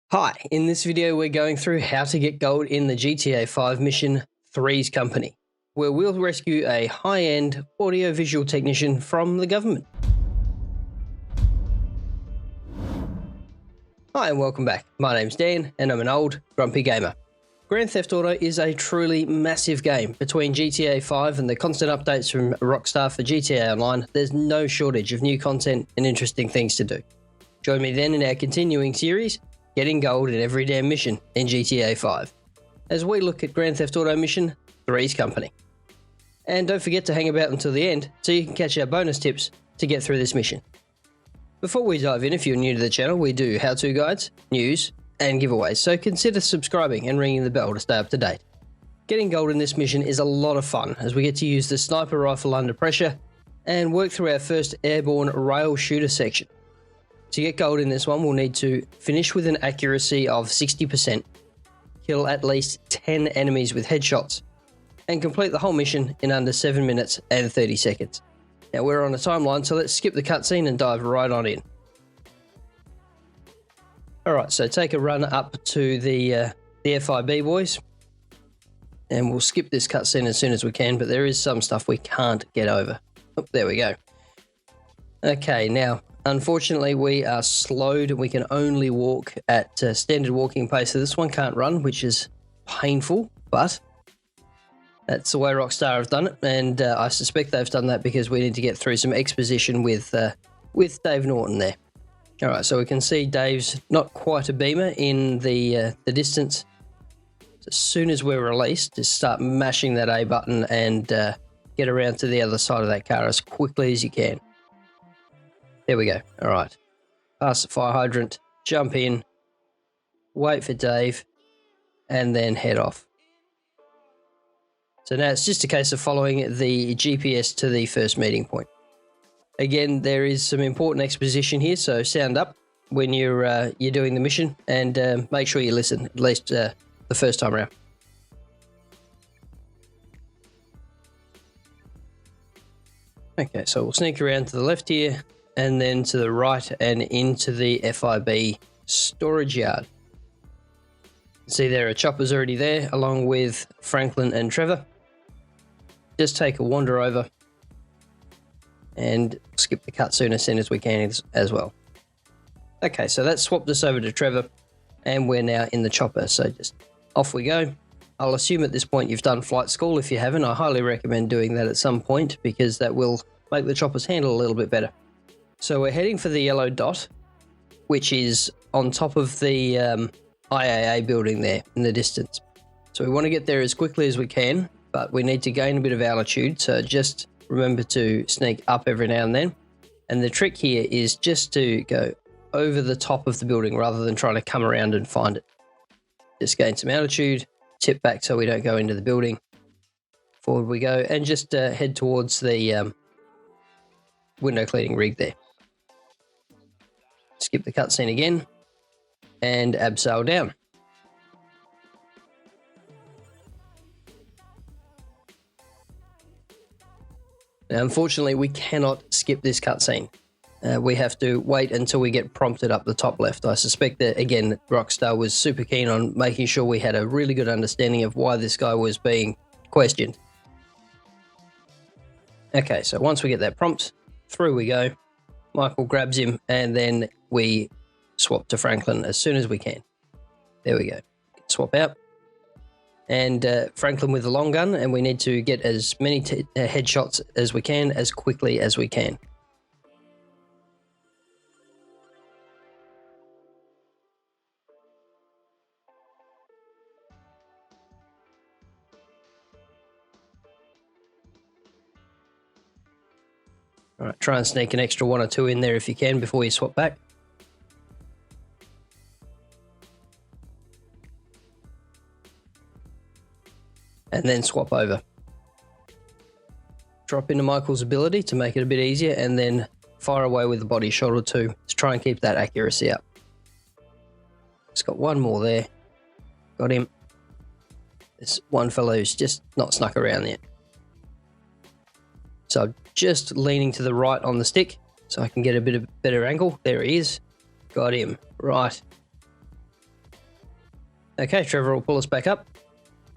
Hi, in this video we're going through how to get gold in the GTA 5 mission Three's Company, where we'll rescue a high-end audio-visual technician from the government. Hi and welcome back. My name's Dan and I'm an old, grumpy gamer. Grand Theft Auto is a truly massive game. Between GTA 5 and the constant updates from Rockstar for GTA Online, there's no shortage of new content and interesting things to do. Join me then in our continuing series, Getting Gold in Every Damn Mission in GTA 5, as we look at Grand Theft Auto Mission Three's Company. And don't forget to hang about until the end so you can catch our bonus tips to get through this mission. Before we dive in, if you're new to the channel, we do how-to guides, news, and giveaways, so consider subscribing and ringing the bell to stay up to date. Getting gold in this mission is a lot of fun as we get to use the sniper rifle under pressure and work through our first airborne rail shooter section. To get gold in this one, we'll need to finish with an accuracy of 60%, kill at least 10 enemies with headshots, and complete the whole mission in under 7 minutes and 30 seconds. Now we're on a timeline, so let's skip the cutscene and dive right on in. Alright, so take a run up to the FIB, boys. And we'll skip this cutscene as soon as we can, but there is some stuff we can't get over. Oh, there we go. Okay, now, unfortunately, we are slowed. We can only walk at standard walking pace, so this one can't run, which is painful, but that's the way Rockstar have done it, and I suspect they've done that because we need to get through some exposition with Dave Norton there. All right, so we can see Dave's not quite a beamer in the distance. So as soon as we're released, just start mashing that A button and get around to the other side of that car as quickly as you can. There we go. All right. Pass the fire hydrant, jump in, wait for Dave, and then head off. So now it's just a case of following the GPS to the first meeting point. Again, there is some important exposition here, so sound up when you're doing the mission, and make sure you listen, at least the first time around. Okay, so we'll sneak around to the left here, and then to the right and into the FIB storage yard. See, there are choppers already there, along with Franklin and Trevor. Just take a wander over and skip the cutscene as soon as we can as well. Okay, so that swapped us over to Trevor, and we're now in the chopper, so just off we go. I'll assume at this point you've done flight school. If you haven't, I highly recommend doing that at some point because that will make the choppers handle a little bit better. So we're heading for the yellow dot, which is on top of the IAA building there in the distance. So we want to get there as quickly as we can, but we need to gain a bit of altitude, so just remember to sneak up every now and then. And the trick here is just to go over the top of the building rather than trying to come around and find it. Just gain some altitude, tip back so we don't go into the building. Forward we go, and just head towards the window cleaning rig there. Skip the cutscene again, and abseil down. Now, unfortunately, we cannot skip this cutscene. We have to wait until we get prompted up the top left. I suspect that, again, Rockstar was super keen on making sure we had a really good understanding of why this guy was being questioned. Okay, so once we get that prompt, through we go. Michael grabs him, and then we swap to Franklin as soon as we can. There we go. Swap out. And Franklin with the long gun, and we need to get as many headshots as we can, as quickly as we can. All right, try and sneak an extra 1 or 2 in there if you can before you swap back. And then swap over. Drop into Michael's ability to make it a bit easier, and then fire away with the body shot or 2 to try and keep that accuracy up. It's got one more there. Got him. There's one fellow who's just not snuck around yet. So just leaning to the right on the stick so I can get a bit of better angle. There he is. Got him. Right. Okay, Trevor will pull us back up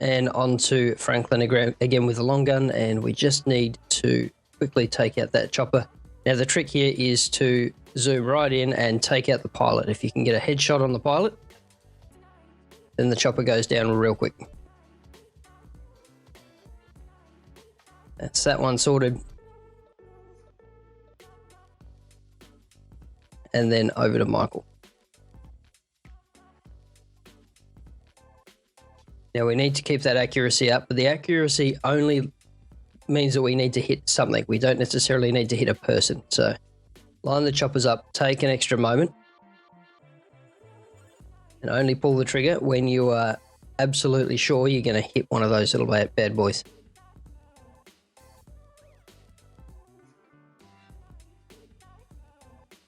and onto Franklin again with the long gun, and we just need to quickly take out that chopper. Now the trick here is to zoom right in and take out the pilot. If you can get a headshot on the pilot, then the chopper goes down real quick. That's that one sorted. And then over to Michael. Now we need to keep that accuracy up, but the accuracy only means that we need to hit something. We don't necessarily need to hit a person. So line the choppers up, take an extra moment, and only pull the trigger when you are absolutely sure you're going to hit one of those little bad boys.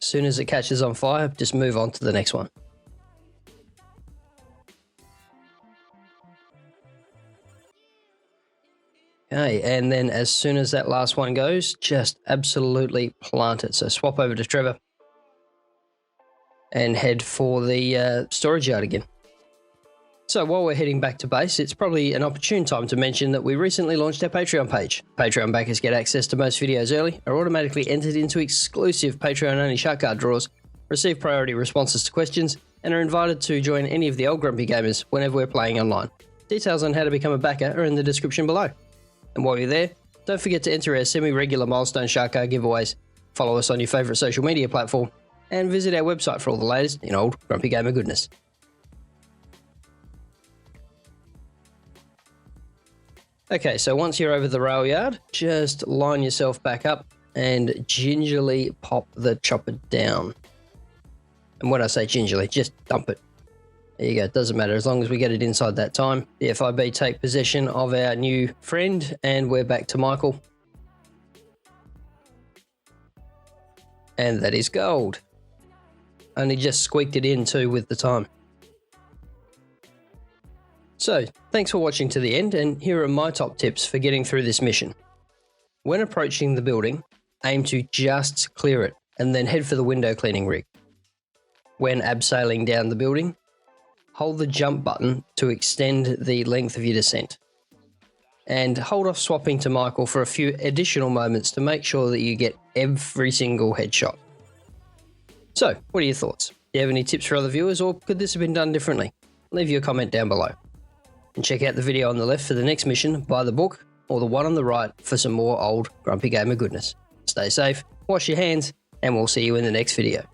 As soon as it catches on fire, just move on to the next one. Okay, and then as soon as that last one goes, just absolutely plant it. So swap over to Trevor and head for the storage yard again. So while we're heading back to base, it's probably an opportune time to mention that we recently launched our Patreon page. Patreon backers get access to most videos early, are automatically entered into exclusive Patreon-only shark card draws, receive priority responses to questions, and are invited to join any of the old Grumpy Gamers whenever we're playing online. Details on how to become a backer are in the description below. And while you're there, don't forget to enter our semi-regular milestone shark card giveaways, follow us on your favourite social media platform, and visit our website for all the latest in old Grumpy Gamer goodness. Okay, so once you're over the rail yard, just line yourself back up and gingerly pop the chopper down. And when I say gingerly, just dump it. There you go, it doesn't matter as long as we get it inside that time. The FIB take possession of our new friend and we're back to Michael. And that is gold. Only just squeaked it in too with the time. So, thanks for watching to the end, and here are my top tips for getting through this mission. When approaching the building, aim to just clear it, and then head for the window cleaning rig. When abseiling down the building, hold the jump button to extend the length of your descent. And hold off swapping to Michael for a few additional moments to make sure that you get every single headshot. So, what are your thoughts? Do you have any tips for other viewers, or could this have been done differently? Leave your comment down below. And check out the video on the left for the next mission, buy the book, or the one on the right for some more old Grumpy Gamer goodness. Stay safe, wash your hands, and we'll see you in the next video.